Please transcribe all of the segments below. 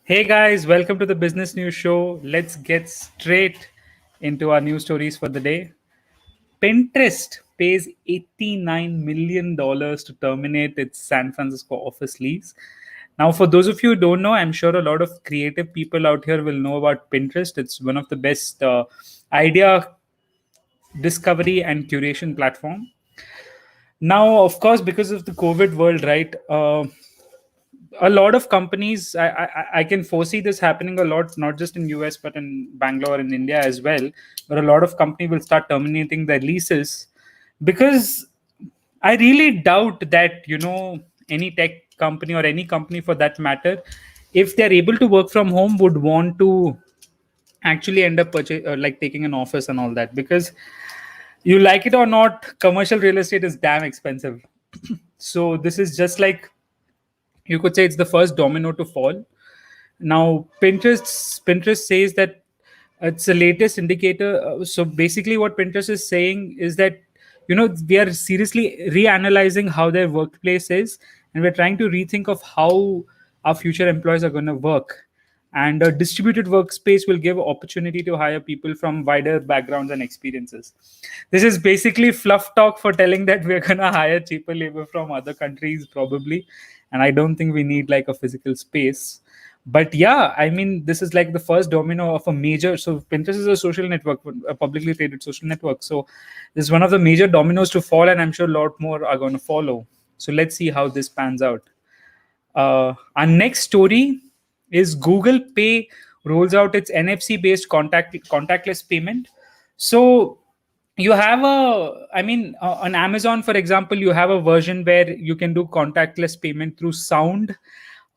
Hey guys, welcome to the Business News Show. Let's get straight into our news stories for the day. Pinterest pays $89 million to terminate its San Francisco office lease. Now, for those of you who don't know, I'm sure a lot of creative people out here will know about Pinterest. It's one of the best idea discovery and curation platform. Now, of course, because of the COVID world, right? A lot of companies I can foresee this happening a lot, not just in US but in Bangalore and India as well, where a lot of company will start terminating their leases because I really doubt that any tech company or any company for that matter, if they're able to work from home, would want to actually end up like taking an office and all that, because you like it or not, commercial real estate is damn expensive. So this is just like, you could say, it's the first domino to fall. Now Pinterest says that it's the latest indicator. So basically what Pinterest is saying is that we are seriously reanalyzing how their workplace is, and we're trying to rethink of how our future employees are going to work. And a distributed workspace will give opportunity to hire people from wider backgrounds and experiences. This is basically fluff talk for telling that we're going to hire cheaper labor from other countries probably, and I don't think we need like a physical space. But yeah, I mean, this is like the first domino of a major. So Pinterest is a social network, a publicly traded social network. So this is one of the major dominoes to fall, and I'm sure a lot more are going to follow. So let's see how this pans out. Our next story is Google Pay rolls out its NFC based contactless payment. So you have on Amazon, for example, you have a version where you can do contactless payment through sound.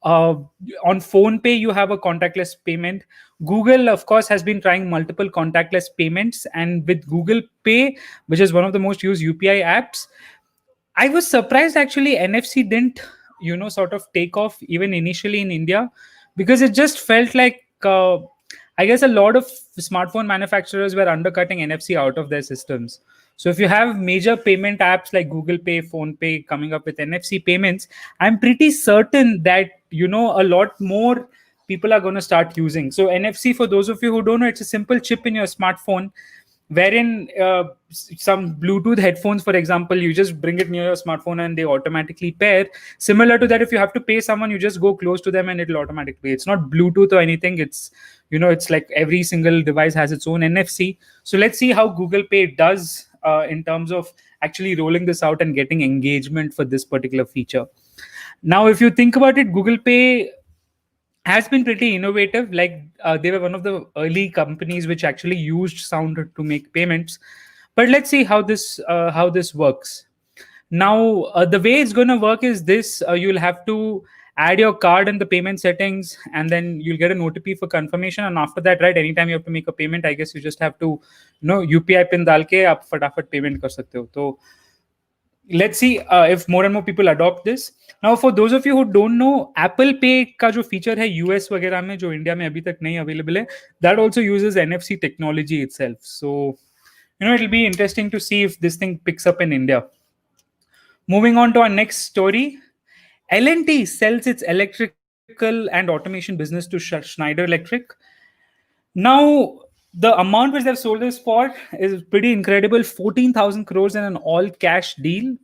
uh, on phone pay you have a contactless payment. Google, of course, has been trying multiple contactless payments, and with Google Pay, which is one of the most used UPI apps, I was surprised actually NFC didn't, sort of take off even initially in India, because it just felt like, I guess a lot of smartphone manufacturers were undercutting NFC out of their systems. So if you have major payment apps like Google Pay, Phone Pay coming up with NFC payments, I'm pretty certain that a lot more people are going to start using. So NFC, for those of you who don't know, it's a simple chip in your smartphone wherein some Bluetooth headphones, for example, you just bring it near your smartphone and they automatically pair. Similar to that, if you have to pay someone, you just go close to them and it'll automatically pay. It's not Bluetooth or anything. It's like every single device has its own NFC. So let's see how Google Pay does in terms of actually rolling this out and getting engagement for this particular feature. Now, if you think about it, Google Pay has been pretty innovative. Like, they were one of the early companies which actually used sound to make payments. But let's see how this works. Now, the way it's going to work is this: you'll have to add your card in the payment settings, and then you'll get an OTP for confirmation. And after that, right, anytime you have to make a payment, I guess you just have to, UPI pin डाल के आप फटाफट payment कर सकते हो. तो let's see if more and more people adopt this. Now, for those of you who don't know, Apple Pay का जो feature है US वगैरह में, जो इंडिया में अभी तक नहीं available है, that also uses NFC technology itself. So it'll be interesting to see if this thing picks up in India. Moving on to our next story, L&T sells its electrical and automation business to Schneider Electric. Now, the amount which they've sold this for is pretty incredible, 14,000 crores in an all-cash deal.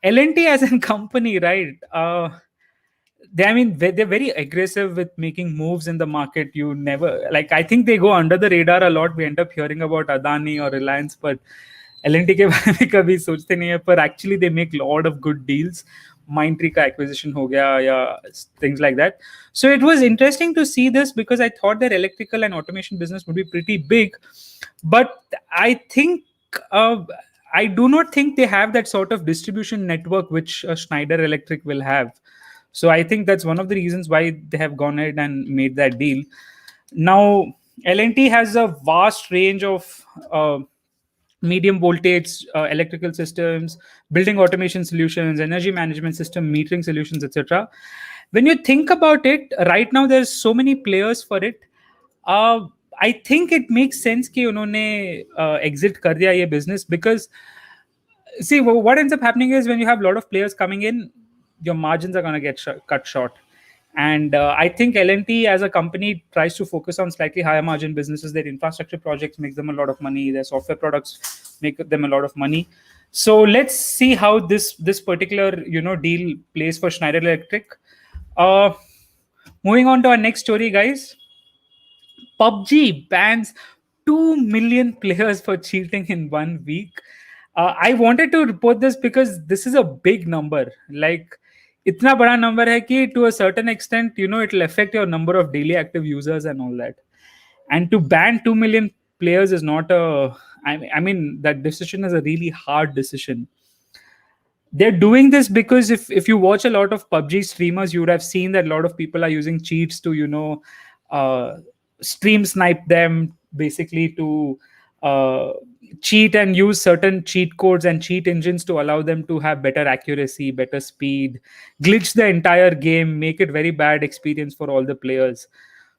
L&T as a company, right? They're very aggressive with making moves in the market. You never, like, I think they go under the radar a lot. We end up hearing about Adani or Reliance, but L&T के बारे में कभी सोचते नहीं है, पर actually they make a lot of good deals. Mindtree का acquisition हो गया, या things like that. So it was interesting to see this, because I thought their electrical and automation business would be pretty big, but I think I do not think they have that sort of distribution network which Schneider Electric will have. So I think that's one of the reasons why they have gone ahead and made that deal. Now, L&T has a vast range of medium voltage electrical systems, building automation solutions, energy management system, metering solutions, etc. When you think about it, right now there's so many players for it. I think it makes sense कि उन्होंने exit कर दिया ये business, because see, what ends up happening is when you have a lot of players coming in, your margins are going to get cut short. And I think L&T as a company tries to focus on slightly higher margin businesses. Their infrastructure projects make them a lot of money. Their software products make them a lot of money. So let's see how this particular deal plays for Schneider Electric. Uh, Moving on to our next story, guys. PUBG bans 2 million players for cheating in 1 week. I wanted to report this because this is a big number. Like, itna bada number hai ki to a certain extent, it will affect your number of daily active users and all that. And to ban 2 million players is not a. I mean, that decision is a really hard decision. They're doing this because if you watch a lot of PUBG streamers, you would have seen that a lot of people are using cheats to uh, stream snipe them, basically to uh, cheat and use certain cheat codes and cheat engines to allow them to have better accuracy, better speed, glitch the entire game, make it very bad experience for all the players.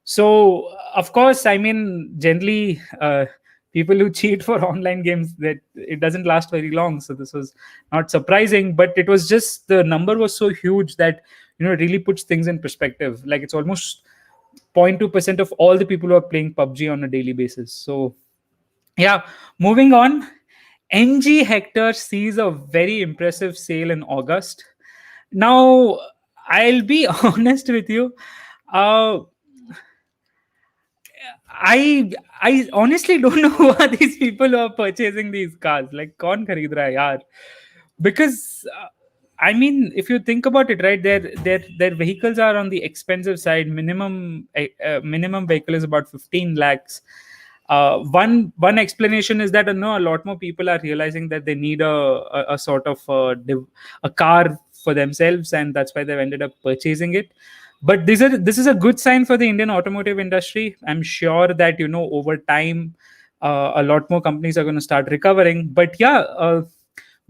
So of course, I mean, generally, people who cheat for online games, that it doesn't last very long. So this was not surprising, but it was just the number was so huge that it really puts things in perspective. Like, it's almost 0.2% of all the people who are playing PUBG on a daily basis. So yeah, moving on. NG Hector sees a very impressive sale in August. Now, I'll be honest with you. Uh, I I honestly don't know who are these people who are purchasing these cars. Like, कौन खरीद रहा है यार? Because I mean, if you think about it, right, their vehicles are on the expensive side. Minimum vehicle is about 15 lakhs. One explanation is that no, a lot more people are realizing that they need a sort of a car for themselves, and that's why they've ended up purchasing it. But this is a good sign for the Indian automotive industry. I'm sure that over time, a lot more companies are going to start recovering. But yeah,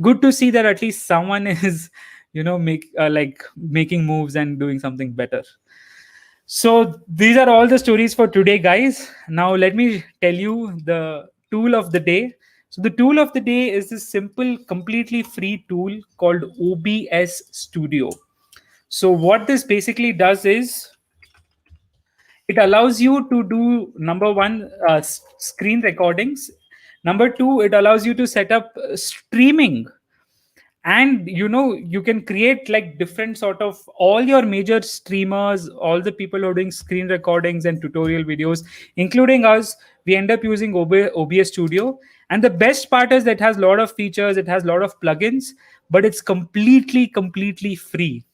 good to see that at least someone is making moves and doing something better. So these are all the stories for today, guys. Now let me tell you the tool of the day. So the tool of the day is this simple, completely free tool called OBS Studio. So what this basically does is it allows you to do, number one, screen recordings. Number two, it allows you to set up streaming, and you can create like different sort of all your major streamers, all the people who are doing screen recordings and tutorial videos, including us. We end up using OBS Studio, and the best part is that it has a lot of features, it has a lot of plugins, but it's completely free.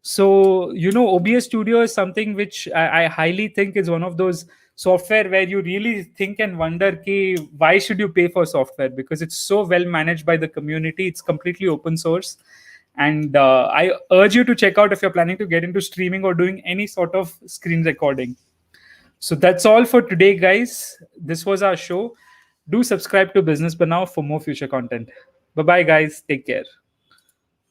So OBS Studio is something which I highly think is one of those software where you really think and wonder, ki, why should you pay for software? Because it's so well managed by the community. It's completely open source. And I urge you to check out if you're planning to get into streaming or doing any sort of screen recording. So that's all for today, guys. This was our show. Do subscribe to Business Banao for more future content. Bye bye, guys. Take care.